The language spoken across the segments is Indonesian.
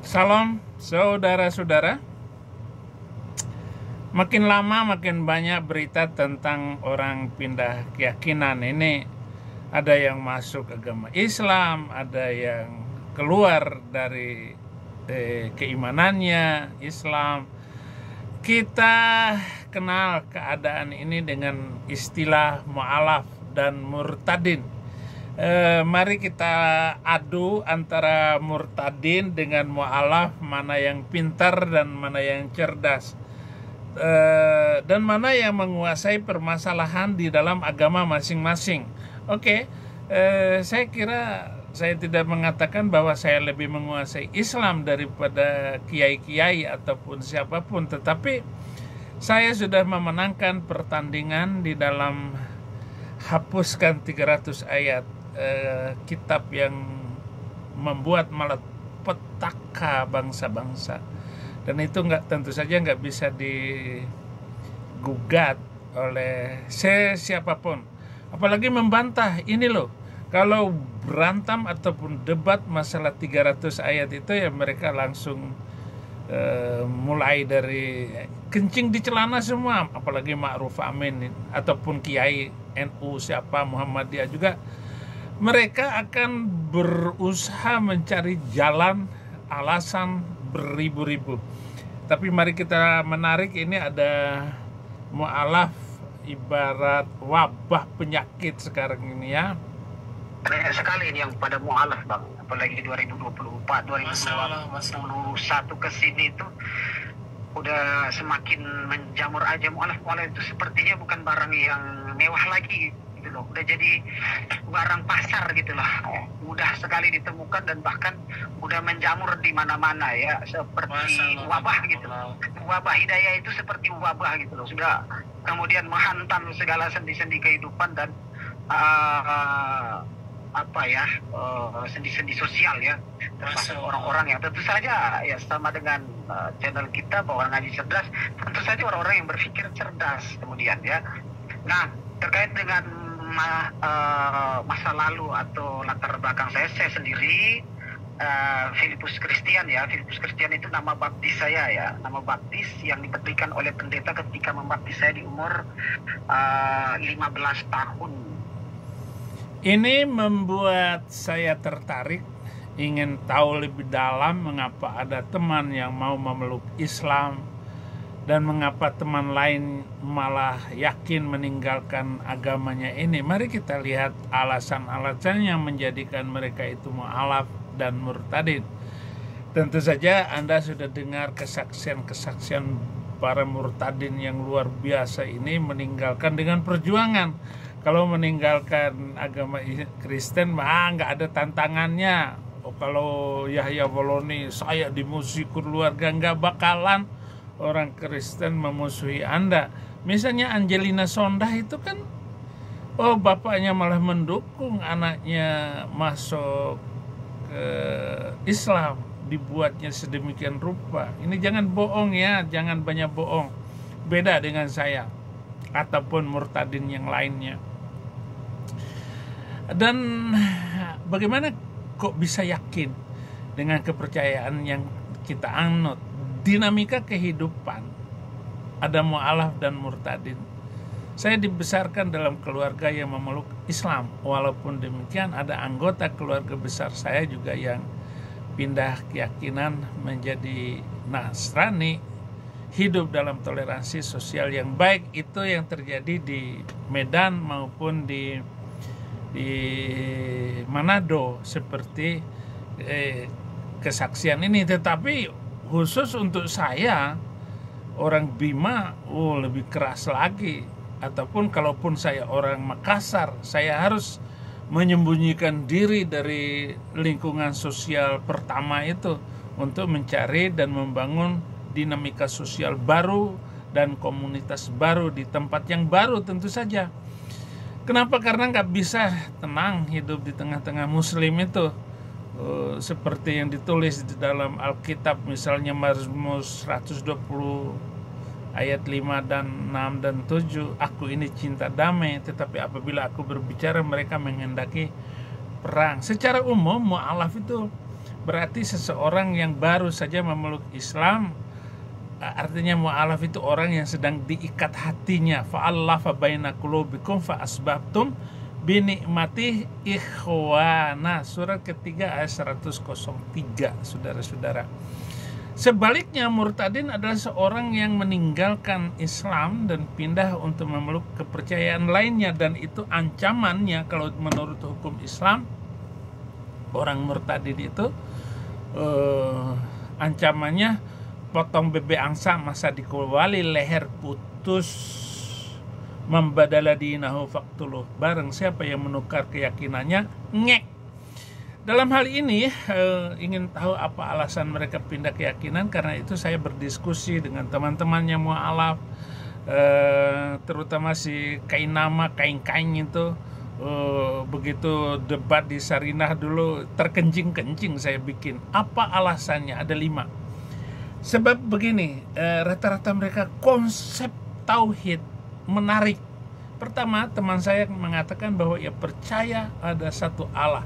Salam saudara-saudara. Makin lama makin banyak berita tentang orang pindah keyakinan. Ini ada yang masuk agama Islam, ada yang keluar dari keimanannya Islam. Kita kenal keadaan ini dengan istilah mu'alaf dan murtadin. Mari kita adu antara murtadin dengan mu'alaf, mana yang pintar dan mana yang cerdas, dan mana yang menguasai permasalahan di dalam agama masing-masing. Saya kira saya tidak mengatakan bahwa saya lebih menguasai Islam daripada kiai-kiai ataupun siapapun, tetapi saya sudah memenangkan pertandingan di dalam hapuskan 300 ayat kitab yang membuat malapetaka bangsa-bangsa, dan itu tentu saja nggak bisa digugat oleh siapapun, apalagi membantah. Ini loh, kalau berantem ataupun debat masalah 300 ayat itu ya mereka langsung mulai dari kencing di celana semua, apalagi Ma'ruf Amin ataupun Kiai NU siapa Muhammadiyah juga, mereka akan berusaha mencari jalan alasan beribu-ribu. Tapi mari kita menarik, ini ada mu'alaf ibarat wabah penyakit sekarang ini ya. Banyak sekali ini yang pada mu'alaf, Bang, apalagi 2024, 2021 ke sini itu udah semakin menjamur aja. Mu'alaf itu sepertinya bukan barang yang mewah lagi gitu loh, udah jadi barang pasar gitu loh, mudah sekali ditemukan dan bahkan udah menjamur di mana-mana ya, seperti wabah gitu loh. Wabah hidayah itu seperti wabah gitu loh, sudah kemudian menghantam segala sendi-sendi kehidupan dan sendi-sendi sosial ya, termasuk orang-orang yang tentu saja ya sama dengan channel kita bahwa ngaji cerdas, tentu saja orang-orang yang berpikir cerdas kemudian ya. Nah, terkait dengan masa lalu atau latar belakang saya sendiri Filipus Christian ya. Filipus Christian itu nama baptis saya ya, nama baptis yang diberikan oleh pendeta ketika membaptis saya di umur 15 tahun. Ini membuat saya tertarik, ingin tahu lebih dalam mengapa ada teman yang mau memeluk Islam dan mengapa teman lain malah yakin meninggalkan agamanya ini. Mari kita lihat alasan-alasan yang menjadikan mereka itu mu'alaf dan murtadin. Tentu saja Anda sudah dengar kesaksian-kesaksian para murtadin yang luar biasa ini meninggalkan dengan perjuangan. Kalau meninggalkan agama Kristen mah nggak ada tantangannya. Kalau Yahya Boloni, saya dimusuhi keluarga, nggak bakalan orang Kristen memusuhi Anda. Misalnya Angelina Sondah itu kan, bapaknya malah mendukung anaknya masuk ke Islam, dibuatnya sedemikian rupa. Ini jangan bohong ya, jangan banyak bohong. Beda dengan saya ataupun murtadin yang lainnya. Dan bagaimana kok bisa yakin dengan kepercayaan yang kita anut? Dinamika kehidupan, ada mu'alaf dan murtadin. Saya dibesarkan dalam keluarga yang memeluk Islam. Walaupun demikian ada anggota keluarga besar saya juga yang pindah keyakinan menjadi Nasrani, hidup dalam toleransi sosial yang baik. Itu yang terjadi di Medan maupun di Manado seperti kesaksian ini. Tetapi khusus untuk saya, orang Bima, lebih keras lagi. Ataupun kalaupun saya orang Makassar, saya harus menyembunyikan diri dari lingkungan sosial pertama itu untuk mencari dan membangun dinamika sosial baru dan komunitas baru di tempat yang baru tentu saja. Kenapa? Karena nggak bisa tenang hidup di tengah-tengah Muslim itu. Seperti yang ditulis di dalam Alkitab, misalnya Mazmur 120 ayat 5 dan 6 dan 7, aku ini cinta damai, tetapi apabila aku berbicara mereka menghendaki perang. Secara umum mu'alaf itu berarti seseorang yang baru saja memeluk Islam. Artinya mu'alaf itu orang yang sedang diikat hatinya. Fa'allafa baina qulubikum fa asbabtum binikmatih ikhwana. Surat ketiga ayat 103, saudara-saudara. Sebaliknya murtadin adalah seorang yang meninggalkan Islam dan pindah untuk memeluk kepercayaan lainnya, dan itu ancamannya kalau menurut hukum Islam. Orang murtadin itu ancamannya potong bebek angsa masa dikuali, leher putus, membadala dinahu faktuluh. Barang siapa yang menukar keyakinannya, ngek. Dalam hal ini ingin tahu apa alasan mereka pindah keyakinan. Karena itu saya berdiskusi dengan teman-teman yang mu'alaf, terutama si Kainama, Kain-Kain itu. Begitu debat di Sarinah dulu terkencing-kencing saya bikin. Apa alasannya? Ada 5. Sebab begini, rata-rata mereka konsep tauhid menarik. Pertama, teman saya mengatakan bahwa ia percaya ada satu Allah.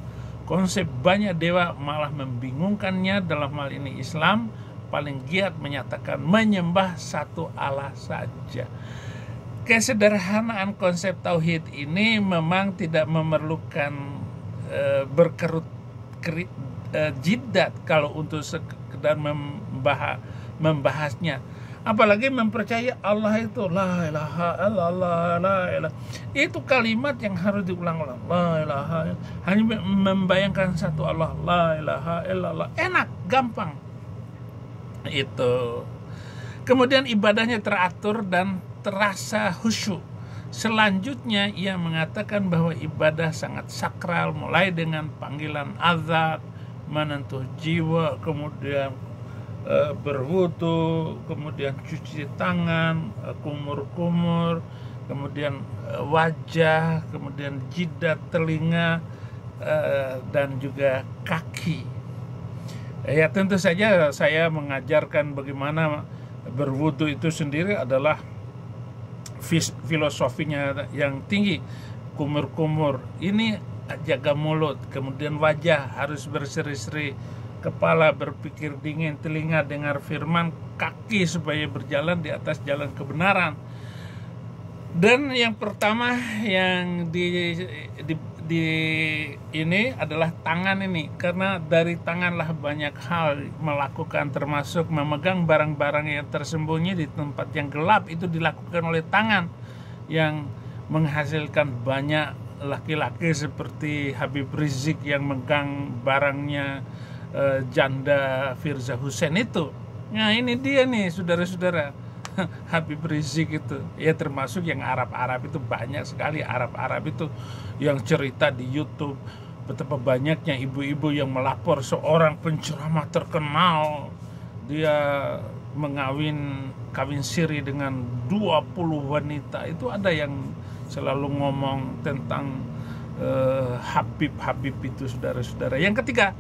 Konsep banyak dewa malah membingungkannya. Dalam hal ini Islam paling giat menyatakan menyembah satu Allah saja. Kesederhanaan konsep tauhid ini memang tidak memerlukan berkerut jidat kalau untuk sekedar membahasnya. Apalagi mempercayai Allah itu la ilaha illallah, la ilaha. Itu kalimat yang harus diulang-ulang. La ilaha, hanya membayangkan satu Allah, la ilaha illallah. Enak, gampang. Itu. Kemudian ibadahnya teratur dan terasa khusyuk. Selanjutnya ia mengatakan bahwa ibadah sangat sakral, mulai dengan panggilan azan, menentuh jiwa, kemudian berwudu, kemudian cuci tangan, kumur-kumur, kemudian wajah, kemudian jidat, telinga, dan juga kaki. Ya tentu saja saya mengajarkan bagaimana berwudu itu sendiri adalah filosofinya yang tinggi. Kumur-kumur ini jaga mulut, kemudian wajah harus berseri-seri, kepala berpikir dingin, telinga dengar firman, kaki supaya berjalan di atas jalan kebenaran. Dan yang pertama yang ini adalah tangan ini, karena dari tanganlah banyak hal melakukan, termasuk memegang barang-barang yang tersembunyi di tempat yang gelap. Itu dilakukan oleh tangan, yang menghasilkan banyak laki-laki seperti Habib Rizik yang megang barangnya janda Firza Hussein itu. Nah ini dia nih saudara-saudara, Habib Rizik itu. Ya termasuk yang Arab-Arab itu, banyak sekali Arab-Arab itu yang cerita di YouTube betapa banyaknya ibu-ibu yang melapor seorang penceramah terkenal, dia kawin siri dengan 20 wanita. Itu ada yang selalu ngomong tentang Habib itu, saudara-saudara. Yang ketiga,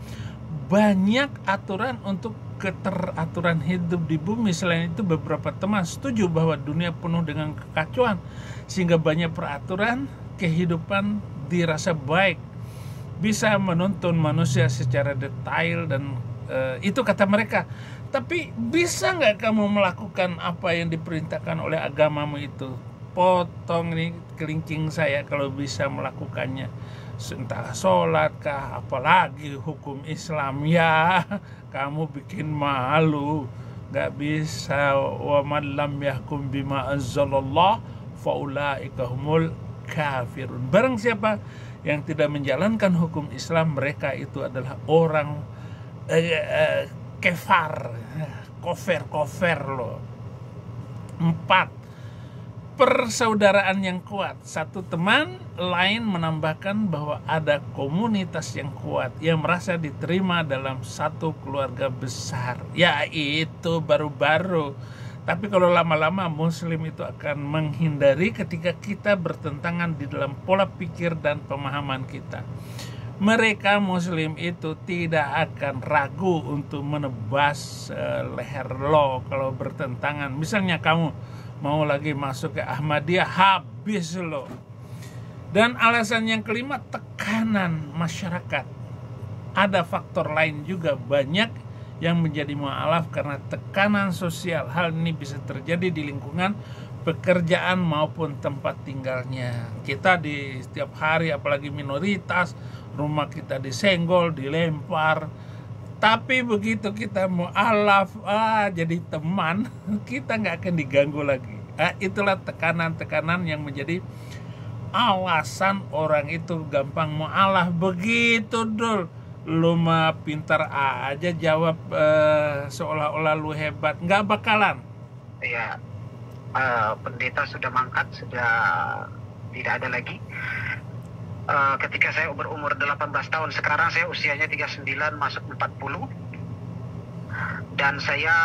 banyak aturan untuk keteraturan hidup di bumi. Selain itu, beberapa teman setuju bahwa dunia penuh dengan kekacauan, sehingga banyak peraturan kehidupan dirasa baik, bisa menuntun manusia secara detail, dan itu kata mereka. Tapi bisa nggak kamu melakukan apa yang diperintahkan oleh agamamu itu? Potong nih kelingking saya kalau bisa melakukannya. Entah sholat kah, apalagi hukum Islam. Ya kamu bikin malu. Gak bisa. Wa man lam yahkum bima anzalallah faulaika humul kafirun. Barang siapa yang tidak menjalankan hukum Islam, mereka itu adalah orang kofer loh. 4, persaudaraan yang kuat. Satu teman lain menambahkan bahwa ada komunitas yang kuat yang merasa diterima dalam satu keluarga besar. Ya itu baru-baru. Tapi kalau lama-lama Muslim itu akan menghindari ketika kita bertentangan di dalam pola pikir dan pemahaman kita. Mereka Muslim itu tidak akan ragu untuk menebas leher lo kalau bertentangan. Misalnya kamu mau lagi masuk ke Ahmadiyah, habis lo. Dan alasan yang kelima, tekanan masyarakat. ada faktor lain juga banyak yang menjadi mu'alaf karena tekanan sosial. Hal ini bisa terjadi di lingkungan pekerjaan maupun tempat tinggalnya. Kita di setiap hari, apalagi minoritas, rumah kita disenggol, dilempar. Tapi begitu kita mu'alaf, jadi teman, kita nggak akan diganggu lagi. Itulah tekanan-tekanan yang menjadi alasan orang itu gampang mu'alaf. Begitu Dul, lu mah pintar aja jawab seolah-olah lu hebat. Nggak bakalan. Ya, pendeta sudah mangkat, sudah tidak ada lagi. Ketika saya berumur 18 tahun, sekarang saya usianya 39 masuk 40, dan saya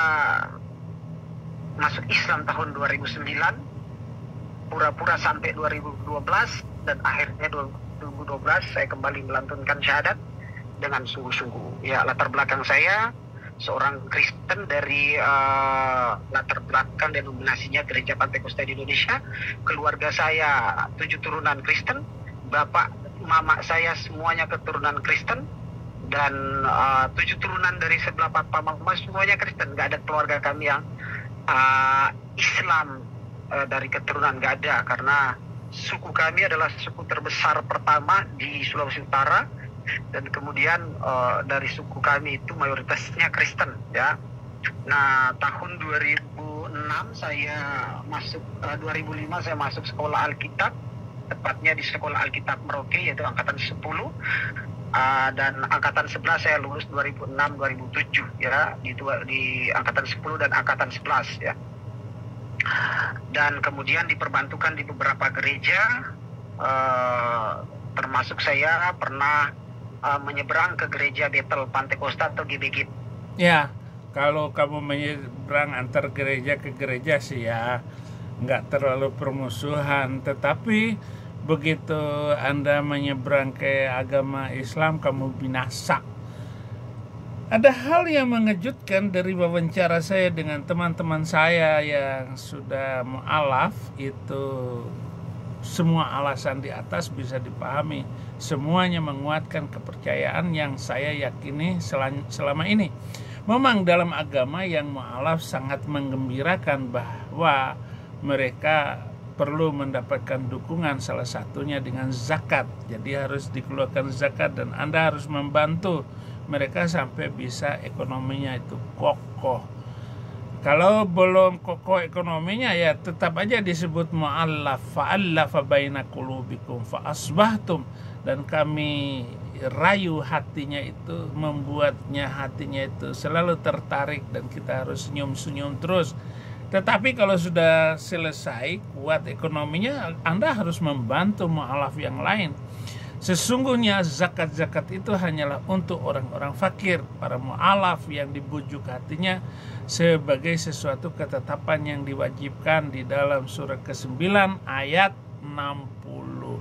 masuk Islam tahun 2009, pura-pura sampai 2012, dan akhirnya 2012 saya kembali melantunkan syahadat dengan sungguh-sungguh. Ya, latar belakang saya seorang Kristen dari latar belakang denominasinya Gereja Pantekosta di Indonesia. Keluarga saya 7 turunan Kristen, bapak mama saya semuanya keturunan Kristen, dan 7 turunan dari sebelah papa mama semuanya Kristen. Gak ada keluarga kami yang Islam dari keturunan, gak ada, karena suku kami adalah suku terbesar pertama di Sulawesi Utara, dan kemudian dari suku kami itu mayoritasnya Kristen, ya. Nah, tahun 2006 saya masuk, 2005 saya masuk sekolah Alkitab, tepatnya di sekolah Alkitab Merauke, yaitu angkatan 10, dan angkatan 11 saya lulus 2006-2007, ya, di angkatan 10 dan angkatan 11, ya. Dan kemudian diperbantukan di beberapa gereja, termasuk saya pernah menyeberang ke gereja Bethel Pantekosta atau GBG. Ya, kalau kamu menyeberang antar gereja ke gereja sih ya nggak terlalu permusuhan, tetapi begitu Anda menyeberang ke agama Islam, kamu binasa. Ada hal yang mengejutkan dari wawancara saya dengan teman-teman saya yang sudah mu'alaf, itu semua alasan di atas bisa dipahami. Semuanya menguatkan kepercayaan yang saya yakini selama ini. Memang dalam agama yang mu'alaf sangat menggembirakan bahwa mereka perlu mendapatkan dukungan, salah satunya dengan zakat. Jadi harus dikeluarkan zakat dan Anda harus membantu mereka sampai bisa ekonominya itu kokoh. Kalau belum kokoh ekonominya ya tetap aja disebut mu'allaf, fa'allafa baina qulubikum fa asbahtum, dan kami rayu hatinya itu, membuatnya hatinya itu selalu tertarik dan kita harus senyum-senyum terus. Tetapi kalau sudah selesai kuat ekonominya, Anda harus membantu mu'alaf yang lain. Sesungguhnya zakat-zakat itu hanyalah untuk orang-orang fakir, para mu'alaf yang dibujuk hatinya sebagai sesuatu ketetapan yang diwajibkan di dalam surah ke-9 ayat 60.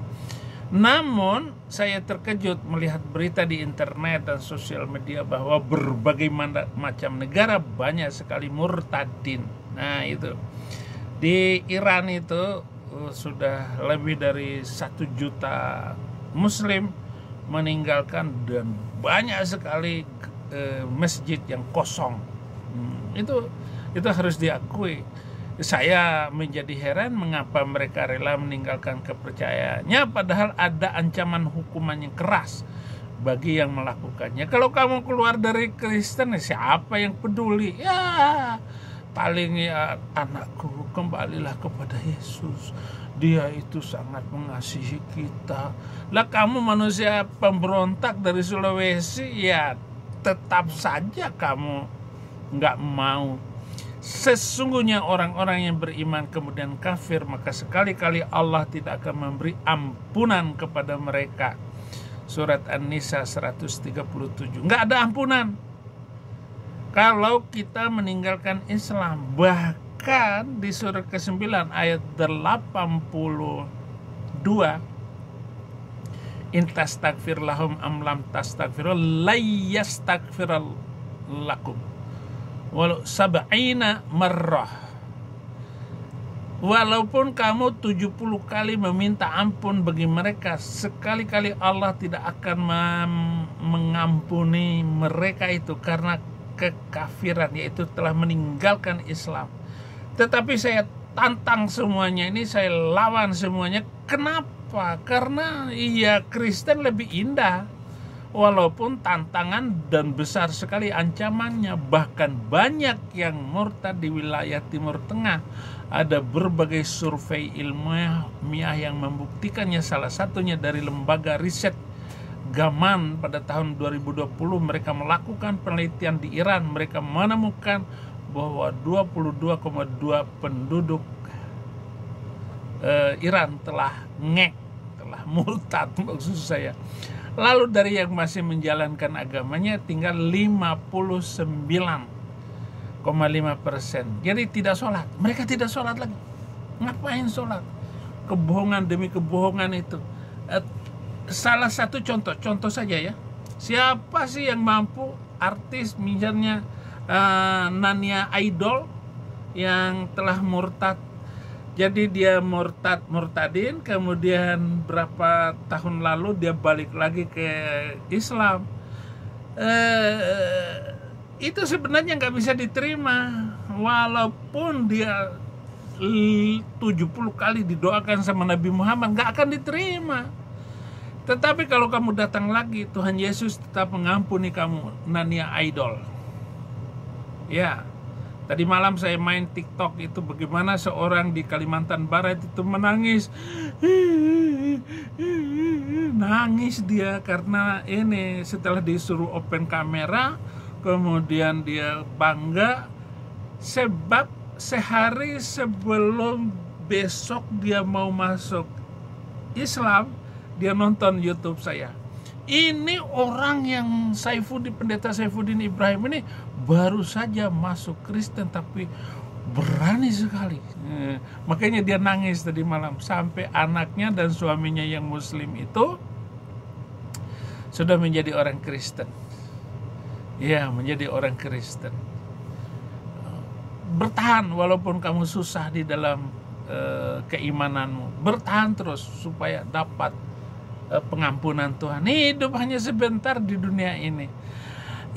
Namun saya terkejut melihat berita di internet dan sosial media bahwa berbagai macam negara banyak sekali murtadin. Nah itu di Iran itu sudah lebih dari 1 juta Muslim meninggalkan dan banyak sekali masjid yang kosong. Itu harus diakui. Saya menjadi heran mengapa mereka rela meninggalkan kepercayaannya, padahal ada ancaman hukuman yang keras bagi yang melakukannya. Kalau kamu keluar dari Kristen, siapa yang peduli? Ya paling ya anakku, kembalilah kepada Yesus. Dia itu sangat mengasihi kita. Lah kamu manusia pemberontak dari Sulawesi, ya tetap saja kamu nggak mau. Sesungguhnya orang-orang yang beriman kemudian kafir, maka sekali-kali Allah tidak akan memberi ampunan kepada mereka. Surat An-Nisa 137. Nggak ada ampunan kalau kita meninggalkan Islam. Bahkan di surat ke-9 ayat 82, in tastaghfir lahum am lam tastaghfir la yastaghfir lakum walau sab'ina marrah Walaupun kamu 70 kali meminta ampun bagi mereka, sekali-kali Allah tidak akan mengampuni mereka itu karena kekafiran, yaitu telah meninggalkan Islam. Tetapi saya tantang semuanya ini, saya lawan semuanya. Kenapa? Karena Kristen lebih indah. Walaupun tantangan dan besar sekali ancamannya, bahkan banyak yang murtad di wilayah Timur Tengah. Ada berbagai survei ilmiah yang membuktikannya, salah satunya dari lembaga riset Gaman pada tahun 2020. Mereka melakukan penelitian di Iran. Mereka menemukan bahwa 22,2 penduduk Iran telah murtad, maksud saya. Lalu dari yang masih menjalankan agamanya tinggal 59,5%. Jadi tidak sholat. Mereka tidak sholat lagi. Ngapain sholat? Kebohongan demi kebohongan itu. Salah satu contoh saja ya. Siapa sih yang mampu, artis misalnya Nania Idol yang telah murtad? Jadi dia murtadin, kemudian berapa tahun lalu dia balik lagi ke Islam. Itu sebenarnya nggak bisa diterima, walaupun dia 70 kali didoakan sama Nabi Muhammad, nggak akan diterima. Tetapi kalau kamu datang lagi, Tuhan Yesus tetap mengampuni kamu, Nania Idol. Ya. Tadi malam saya main TikTok itu, bagaimana seorang di Kalimantan Barat itu menangis. Nangis dia karena ini setelah disuruh open kamera, kemudian dia bangga sebab sehari sebelum besok dia mau masuk Islam, dia nonton YouTube saya. Ini orang yang Pendeta Saifuddin Ibrahim ini baru saja masuk Kristen tapi berani sekali. Makanya dia nangis tadi malam. Sampai anaknya dan suaminya yang Muslim itu sudah menjadi orang Kristen. Ya, menjadi orang Kristen. Bertahan walaupun kamu susah di dalam keimananmu. Bertahan terus supaya dapat pengampunan Tuhan. Hidup hanya sebentar di dunia ini.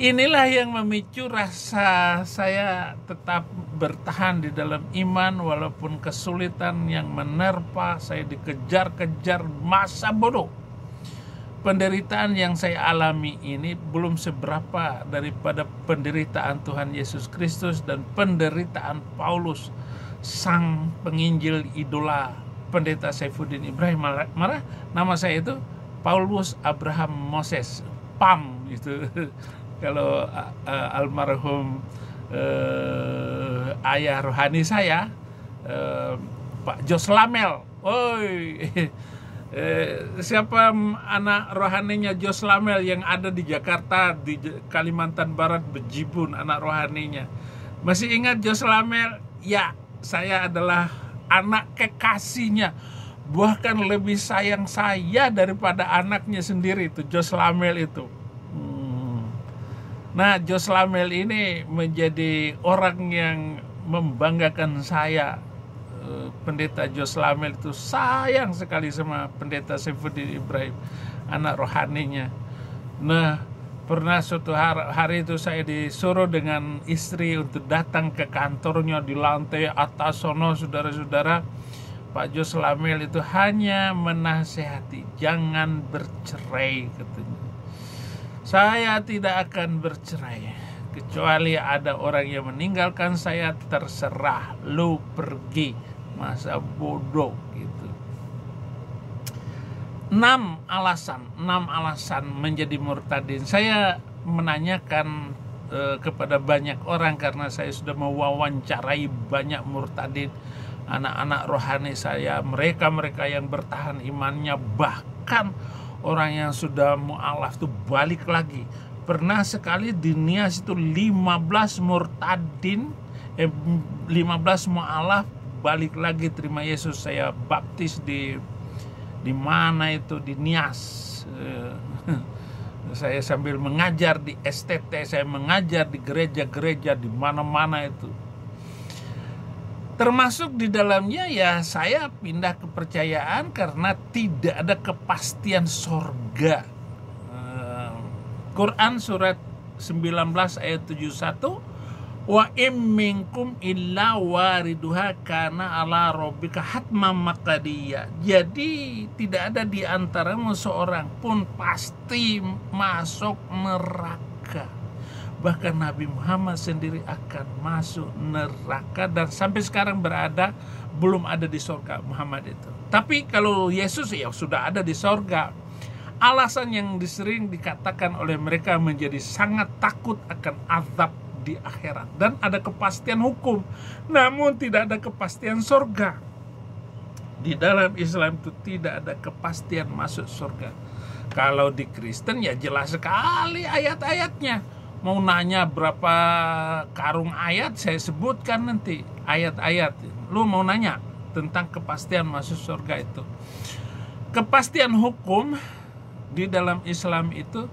Inilah yang memicu rasa saya tetap bertahan di dalam iman walaupun kesulitan yang menerpa saya, dikejar-kejar masa bodoh. Penderitaan yang saya alami ini belum seberapa daripada penderitaan Tuhan Yesus Kristus dan penderitaan Paulus, sang penginjil idola Pendeta Saifuddin Ibrahim. Marah nama saya itu Paulus Abraham Moses, PAM itu. Kalau almarhum ayah rohani saya, Pak Jos Lamel. Siapa anak rohaninya Jos Lamel yang ada di Jakarta, di Kalimantan Barat, Bejibun, anak rohaninya. Masih ingat Jos Lamel? Ya, saya adalah anak kekasihnya. Bahkan lebih sayang saya daripada anaknya sendiri itu, Jos Lamel itu. Nah, Jos Lamel ini menjadi orang yang membanggakan saya. Pendeta Jos Lamel itu sayang sekali sama Pendeta Saifuddin Ibrahim, anak rohaninya. Nah, pernah suatu hari itu saya disuruh dengan istri untuk datang ke kantornya di lantai atas sono, saudara-saudara. Pak Jos Lamel itu hanya menasehati, jangan bercerai, katanya. Saya tidak akan bercerai kecuali ada orang yang meninggalkan saya, terserah, lu pergi, masa bodoh gitu. 6 alasan menjadi murtadin. Saya menanyakan kepada banyak orang karena saya sudah mewawancarai banyak murtadin, anak-anak rohani saya, mereka yang bertahan imannya, bahkan orang yang sudah mu'alaf itu balik lagi. Pernah sekali di Nias itu 15 murtadin, 15 mu'alaf balik lagi terima Yesus. Saya baptis di mana itu, di Nias. Saya sambil mengajar di STT, saya mengajar di gereja-gereja di mana-mana itu. Termasuk di dalamnya ya saya pindah kepercayaan karena tidak ada kepastian sorga. Quran surat 19 ayat 71, wa im minkum illa wariduha kana ala rabbika hatmam maqdiyya. Jadi tidak ada di antaramu seorang pun pasti masuk neraka. Bahkan Nabi Muhammad sendiri akan masuk neraka dan sampai sekarang belum ada di surga Muhammad itu. Tapi kalau Yesus ya sudah ada di surga. Alasan yang sering dikatakan oleh mereka menjadi sangat takut akan azab di akhirat dan ada kepastian hukum, namun tidak ada kepastian surga. Di dalam Islam itu tidak ada kepastian masuk surga. Kalau di Kristen ya jelas sekali ayat-ayatnya. Mau nanya berapa karung ayat, saya sebutkan nanti ayat-ayat. Lu mau nanya tentang kepastian masuk surga itu. Kepastian hukum di dalam Islam itu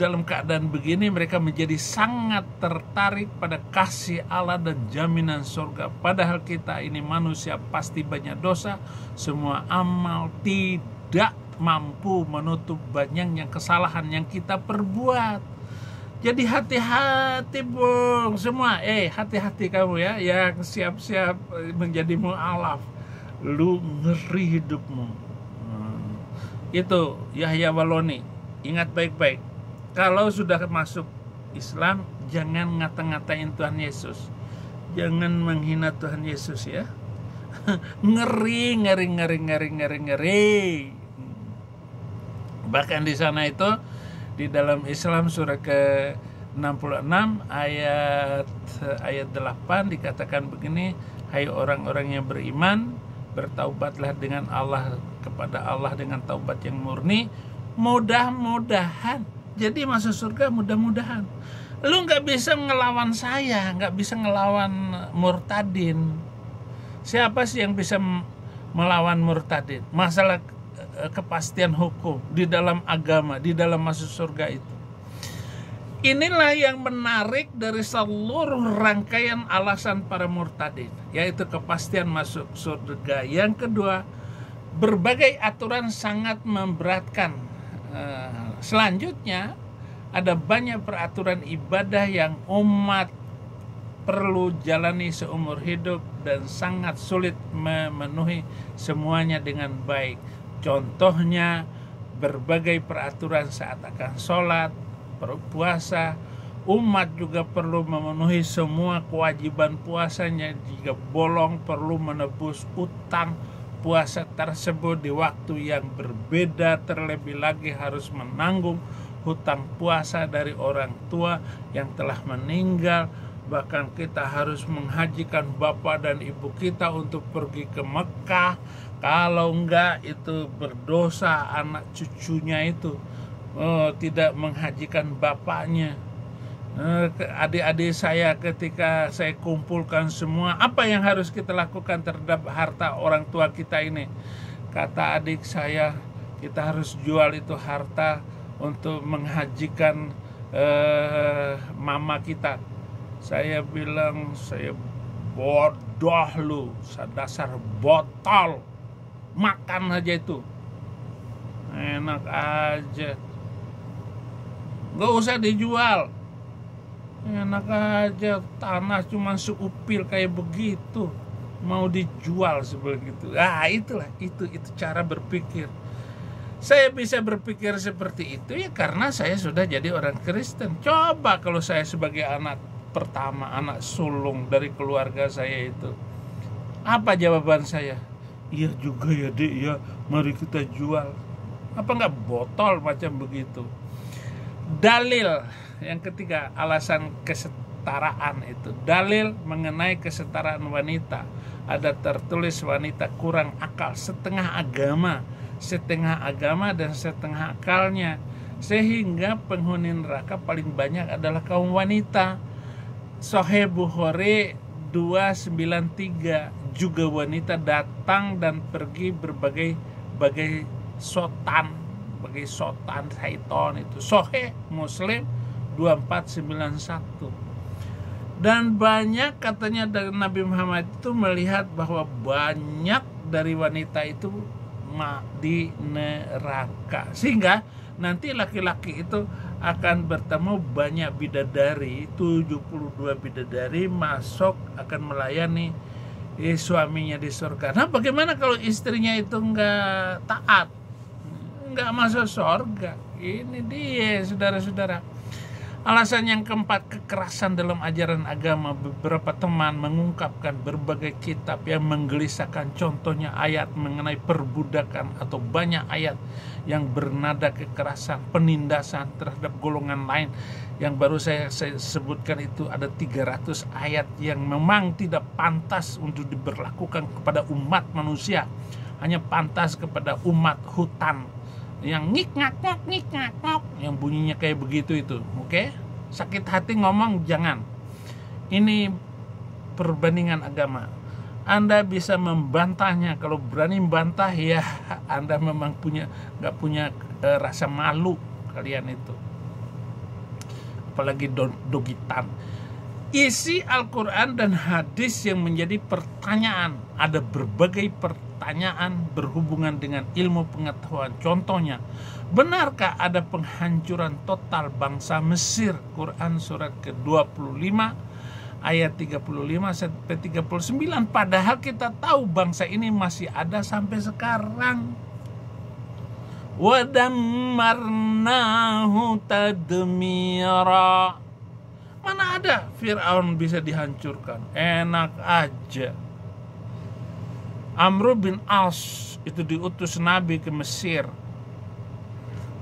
dalam keadaan begini mereka menjadi sangat tertarik pada kasih Allah dan jaminan surga. Padahal kita ini manusia pasti banyak dosa, semua amal tidak mampu menutup banyaknya kesalahan yang kita perbuat. Jadi hati-hati bung semua, hati-hati kamu ya yang siap-siap menjadi mu'alaf. Lu ngeri hidupmu. Itu Yahya Waloni. Ingat baik-baik. Kalau sudah masuk Islam, jangan ngata-ngatain Tuhan Yesus. Jangan menghina Tuhan Yesus ya. Ngeri. Bahkan di sana itu di dalam Islam surah ke-66 ayat 8 dikatakan begini, hai orang-orang yang beriman, bertaubatlah dengan Allah kepada Allah dengan taubat yang murni, mudah-mudahan. Jadi masuk surga mudah-mudahan. Lu nggak bisa ngelawan saya, nggak bisa ngelawan murtadin. Siapa sih yang bisa melawan murtadin? Masalah kepastian hukum di dalam agama, di dalam masuk surga itu. Inilah yang menarik dari seluruh rangkaian alasan para murtadin, yaitu kepastian masuk surga. Yang kedua, berbagai aturan sangat memberatkan. Selanjutnya, ada banyak peraturan ibadah yang umat perlu jalani seumur hidup dan sangat sulit memenuhi semuanya dengan baik. Contohnya berbagai peraturan saat akan sholat, puasa. Umat juga perlu memenuhi semua kewajiban puasanya. Jika bolong perlu menebus utang puasa tersebut di waktu yang berbeda. Terlebih lagi harus menanggung hutang puasa dari orang tua yang telah meninggal. Bahkan kita harus menghajikan bapak dan ibu kita untuk pergi ke Mekah. Kalau enggak itu berdosa anak cucunya itu tidak menghajikan bapaknya. Adik-adik saya ketika saya kumpulkan semua, apa yang harus kita lakukan terhadap harta orang tua kita ini? Kata adik saya, kita harus jual itu harta untuk menghajikan mama kita. Saya bilang, saya bodoh lu, dasar botol. Makan aja itu enak aja, gak usah dijual, enak aja, tanah cuma seupil kayak begitu mau dijual sebegitu. Itu cara berpikir. Saya bisa berpikir seperti itu ya karena saya sudah jadi orang Kristen. Coba kalau saya sebagai anak pertama, anak sulung dari keluarga saya itu, apa jawaban saya? Iya juga ya dek ya, mari kita jual. Apa enggak botol macam begitu. Dalil yang ketiga, alasan kesetaraan itu. Dalil mengenai kesetaraan wanita. Ada tertulis wanita kurang akal, setengah agama dan setengah akalnya. Sehingga penghuni neraka paling banyak adalah kaum wanita. Sahih Bukhari 293, juga wanita datang dan pergi berbagai sotan syaitan itu. Sahih Muslim 2491. Dan banyak katanya dari Nabi Muhammad itu melihat bahwa banyak dari wanita itu di neraka, sehingga nanti laki-laki itu akan bertemu banyak bidadari, 72 bidadari masuk akan melayani suaminya di surga. Nah, bagaimana kalau istrinya itu nggak taat, nggak masuk surga? Ini dia, saudara-saudara. Alasan yang keempat, kekerasan dalam ajaran agama. Beberapa teman mengungkapkan berbagai kitab yang menggelisahkan, contohnya ayat mengenai perbudakan atau banyak ayat yang bernada kekerasan, penindasan terhadap golongan lain. Yang baru saya sebutkan itu ada 300 ayat yang memang tidak pantas untuk diberlakukan kepada umat manusia, hanya pantas kepada umat hutan yang ngik-ngak-ngok, yang bunyinya kayak begitu itu. Oke? Sakit hati ngomong jangan. Ini perbandingan agama. Anda bisa membantahnya. Kalau berani membantah, ya Anda memang nggak punya rasa malu kalian itu. Apalagi dogitan. Isi Al-Quran dan hadis yang menjadi pertanyaan. Ada berbagai pertanyaan berhubungan dengan ilmu pengetahuan. Contohnya, benarkah ada penghancuran total bangsa Mesir? Quran surat ke-25 ayat 35 sampai 39. Padahal kita tahu bangsa ini masih ada sampai sekarang. Wa dammarnahu tadmira. Mana ada Fir'aun bisa dihancurkan? Enak aja. Amr bin As itu diutus Nabi ke Mesir.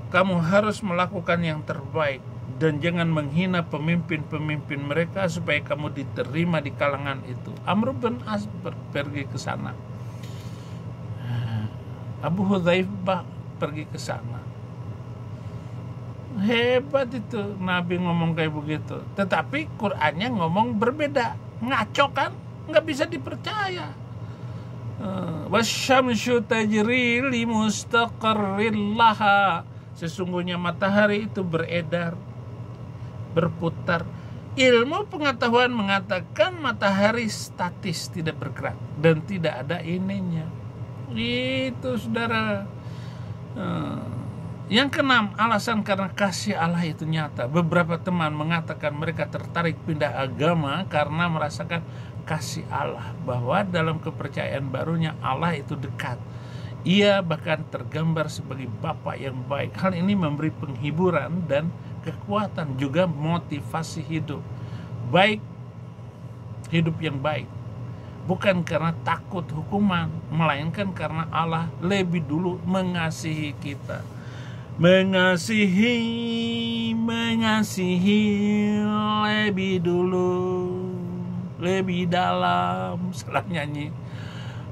Kamu harus melakukan yang terbaik dan jangan menghina pemimpin-pemimpin mereka supaya kamu diterima di kalangan itu. Amr bin As pergi ke sana. Abu Hudzaifah pergi ke sana. Hebat itu Nabi ngomong kayak begitu. Tetapi Qur'annya ngomong berbeda. Ngaco kan? Nggak bisa dipercaya. Wasyamsu tajri li mustaqarril laha. Sesungguhnya matahari itu beredar, berputar. Ilmu pengetahuan mengatakan matahari statis, tidak bergerak dan tidak ada ininya. Itu saudara. Yang keenam, alasan karena kasih Allah itu nyata. Beberapa teman mengatakan mereka tertarik pindah agama karena merasakan kasih Allah, bahwa dalam kepercayaan barunya Allah itu dekat. Ia bahkan tergambar sebagai Bapa yang baik. Hal ini memberi penghiburan dan kekuatan, juga motivasi hidup. Baik, hidup yang baik. Bukan karena takut hukuman, melainkan karena Allah lebih dulu mengasihi kita. Mengasihi lebih dulu, lebih dalam. Salah nyanyi.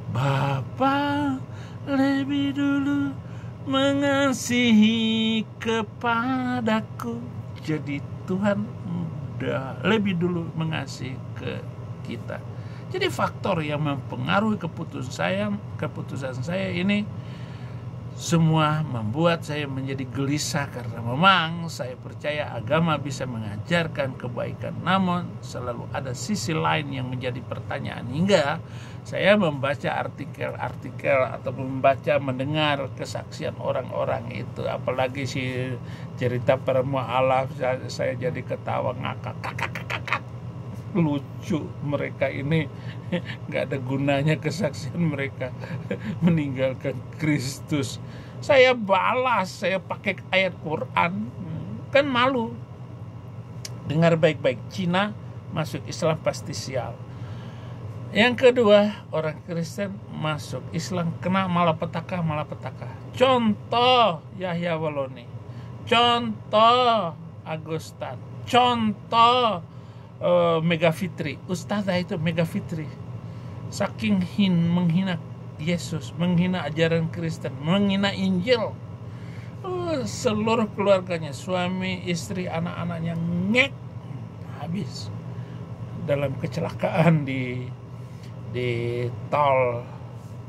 Bapa lebih dulu mengasihi kepadaku. Jadi Tuhan udah lebih dulu mengasihi ke kita. Jadi faktor yang mempengaruhi keputusan saya ini semua membuat saya menjadi gelisah, karena memang saya percaya agama bisa mengajarkan kebaikan, namun selalu ada sisi lain yang menjadi pertanyaan, hingga saya membaca artikel-artikel atau mendengar kesaksian orang-orang itu, apalagi si cerita para mu'alaf, saya jadi ketawa ngakak. Lucu mereka ini, nggak ada gunanya kesaksian mereka meninggalkan Kristus. Saya balas, saya pakai ayat Quran, kan malu. Dengar baik-baik, Cina masuk Islam pasti sial. Yang kedua, orang Kristen masuk Islam kena malapetaka. Contoh Yahya Waloni, contoh Agustan, contoh Mega Fitri, ustazah itu Mega Fitri, saking menghina Yesus, menghina ajaran Kristen, menghina Injil, seluruh keluarganya, suami, istri, anak-anaknya ngek habis dalam kecelakaan di tol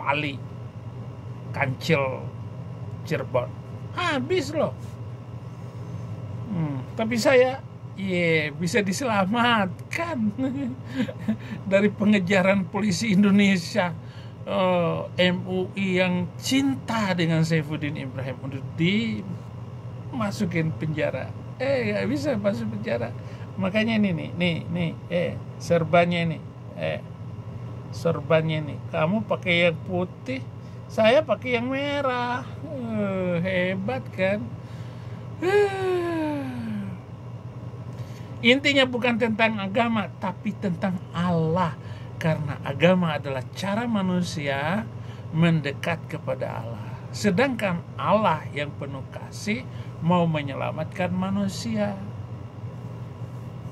Pali Kancil Cirebon, habis loh. Tapi saya bisa diselamatkan dari pengejaran polisi Indonesia. MUI yang cinta dengan Saifuddin Ibrahim untuk dimasukin penjara. Gak bisa masuk penjara. Makanya nih, serbannya ini. Sorbannya nih, kamu pakai yang putih, saya pakai yang merah. Hebat kan? Intinya bukan tentang agama, tapi tentang Allah. Karena agama adalah cara manusia mendekat kepada Allah. Sedangkan Allah yang penuh kasih mau menyelamatkan manusia.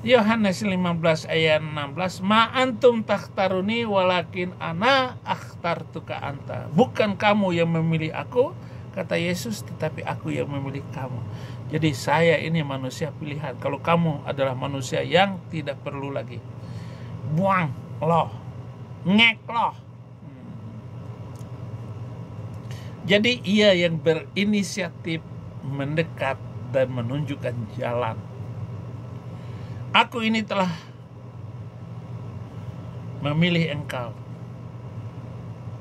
Yohanes 15 ayat 16, ma antum takhtaruni walakin ana akhtartuka anta. Bukan kamu yang memilih aku, kata Yesus, tetapi aku yang memilih kamu. Jadi saya ini manusia pilihan. Kalau kamu adalah manusia yang tidak perlu lagi, buang loh, ngek loh. Jadi ia yang berinisiatif mendekat dan menunjukkan jalan. Aku ini telah memilih engkau.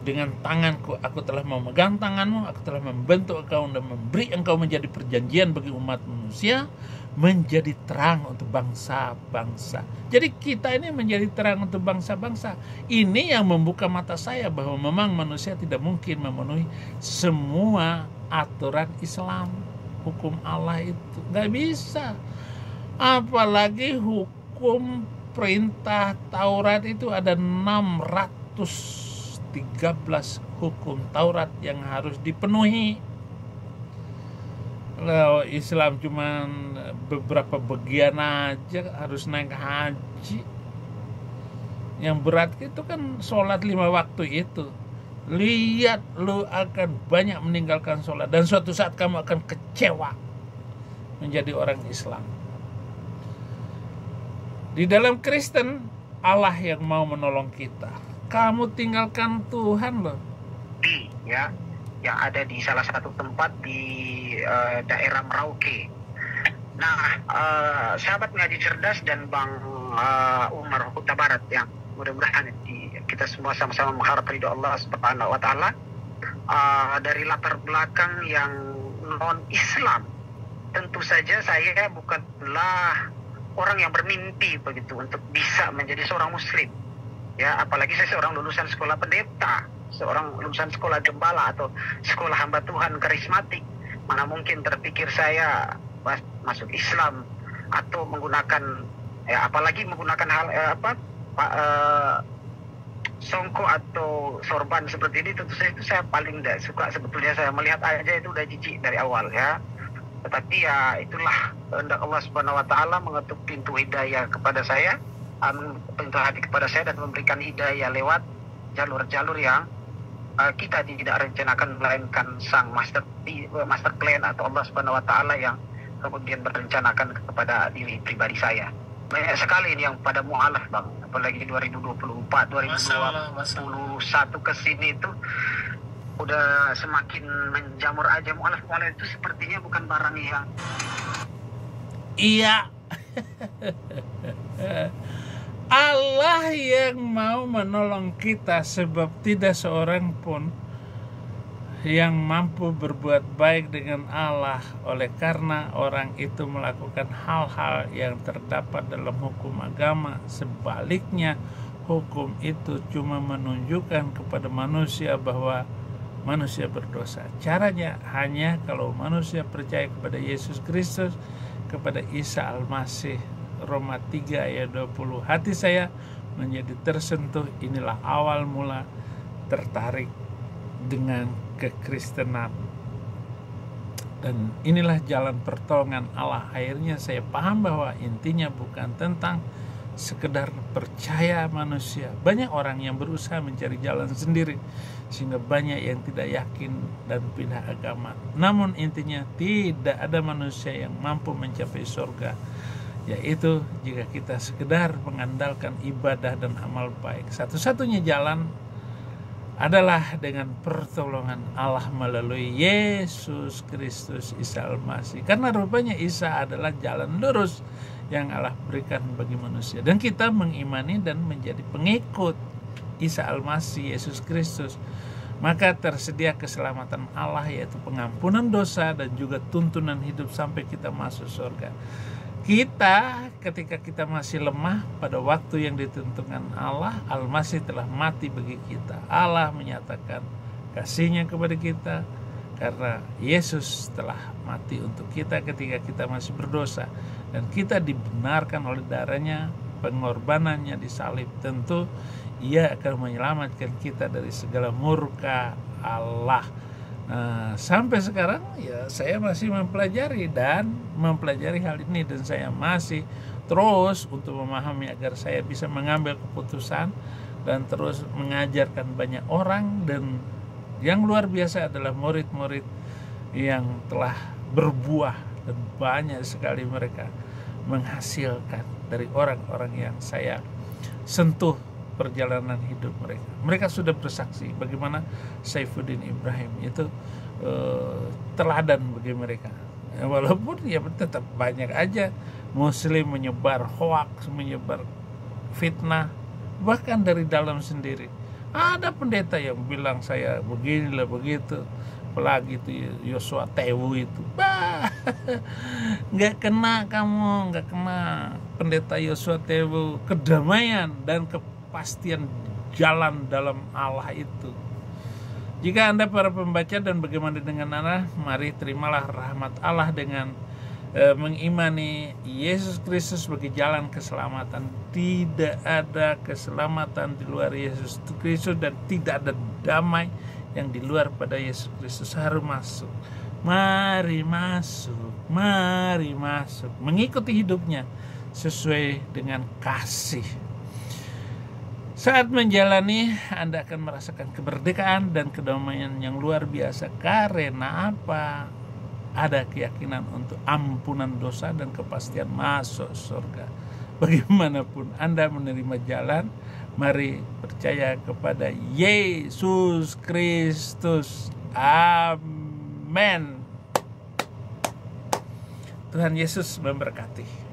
Dengan tanganku aku telah memegang tanganmu, aku telah membentuk engkau dan memberi engkau menjadi perjanjian bagi umat manusia, menjadi terang untuk bangsa-bangsa. Jadi kita ini menjadi terang untuk bangsa-bangsa. Ini yang membuka mata saya bahwa memang manusia tidak mungkin memenuhi semua aturan Islam. Hukum Allah itu gak bisa. Apalagi hukum perintah Taurat itu ada 613 hukum Taurat yang harus dipenuhi. Kalau Islam cuma beberapa bagian aja harus naik haji. Yang berat itu kan sholat 5 waktu itu. Lihat, lu akan banyak meninggalkan sholat dan suatu saat kamu akan kecewa menjadi orang Islam. Di dalam Kristen, Allah yang mau menolong kita. Kamu tinggalkan Tuhan loh. Ya, yang ada di salah satu tempat di daerah Merauke. Nah, sahabat ngaji cerdas dan Bang Umar Huta Barat, yang mudah-mudahan kita semua sama-sama mengharap ridho Allah Subhanahu wa Ta'ala, dari latar belakang yang non Islam. Tentu saja saya bukanlah orang yang bermimpi begitu untuk bisa menjadi seorang muslim. Ya, apalagi saya seorang lulusan sekolah pendeta, seorang lulusan sekolah gembala atau sekolah hamba Tuhan karismatik. Mana mungkin terpikir saya masuk Islam atau menggunakan apalagi menggunakan hal songko atau sorban seperti ini. Tentu saja itu saya paling tidak suka. Sebetulnya saya melihat aja itu udah jijik dari awal ya. Tetapi ya itulah kehendak Allah Subhanahu wa Ta'ala mengetuk pintu hidayah kepada saya, pintu hati kepada saya, dan memberikan hidayah lewat jalur-jalur yang kita tidak rencanakan, melainkan sang master plan atau Allah Subhanahu wa Ta'ala yang kemudian merencanakan kepada diri pribadi saya. Banyak sekali ini yang pada mu'alaf, Bang, apalagi 2024, 2021 ke sini itu udah semakin menjamur aja. Mu'alaf itu sepertinya bukan barang yang Allah yang mau menolong kita, sebab tidak seorang pun yang mampu berbuat baik dengan Allah oleh karena orang itu melakukan hal-hal yang terdapat dalam hukum agama. Sebaliknya, hukum itu cuma menunjukkan kepada manusia bahwa manusia berdosa. Caranya hanya kalau manusia percaya kepada Yesus Kristus, kepada Isa Al-Masih. Roma 3 ayat 20. Hati saya menjadi tersentuh. Inilah awal mula tertarik dengan kekristenan. Dan inilah jalan pertolongan Allah. Akhirnya saya paham bahwa intinya bukan tentang sekedar percaya manusia. Banyak orang yang berusaha mencari jalan sendiri, sehingga banyak yang tidak yakin dan pindah agama. Namun intinya tidak ada manusia yang mampu mencapai surga, yaitu jika kita sekedar mengandalkan ibadah dan amal baik. Satu-satunya jalan adalah dengan pertolongan Allah melalui Yesus Kristus Isa Al-Masih. Karena rupanya Isa adalah jalan lurus yang Allah berikan bagi manusia. Dan kita mengimani dan menjadi pengikut Isa Al-Masih, Yesus Kristus, maka tersedia keselamatan Allah, yaitu pengampunan dosa dan juga tuntunan hidup sampai kita masuk surga. Kita ketika kita masih lemah, pada waktu yang ditentukan Allah, Al-Masih telah mati bagi kita. Allah menyatakan kasih-Nya kepada kita karena Yesus telah mati untuk kita ketika kita masih berdosa, dan kita dibenarkan oleh darah-Nya, pengorbanannya di salib. Tentu Ia akan menyelamatkan kita dari segala murka Allah. Nah, sampai sekarang ya saya masih mempelajari hal ini, dan saya masih terus untuk memahami agar saya bisa mengambil keputusan dan terus mengajarkan banyak orang. Dan yang luar biasa adalah murid-murid yang telah berbuah, dan banyak sekali mereka menghasilkan dari orang-orang yang saya sentuh perjalanan hidup mereka. Mereka sudah bersaksi bagaimana Saifuddin Ibrahim itu teladan bagi mereka. Walaupun ya tetap banyak aja Muslim menyebar hoaks, menyebar fitnah, bahkan dari dalam sendiri. Ada pendeta yang bilang saya beginilah begitu, apalagi itu Yosua Tewu itu, nggak kena kamu, nggak kena pendeta Yosua Tewu, kedamaian dan kepastian jalan dalam Allah itu. Jika Anda para pembaca dan bagaimana dengan Anda, mari terimalah rahmat Allah dengan mengimani Yesus Kristus sebagai jalan keselamatan. Tidak ada keselamatan di luar Yesus Kristus, dan tidak ada damai yang di luar pada Yesus Kristus. Harus masuk. Mari masuk, mari masuk, mengikuti hidupnya sesuai dengan kasih. Saat menjalani, Anda akan merasakan kemerdekaan dan kedamaian yang luar biasa. Karena apa? Ada keyakinan untuk ampunan dosa dan kepastian masuk surga. Bagaimanapun Anda menerima jalan, mari percaya kepada Yesus Kristus. Amin. Tuhan Yesus memberkati.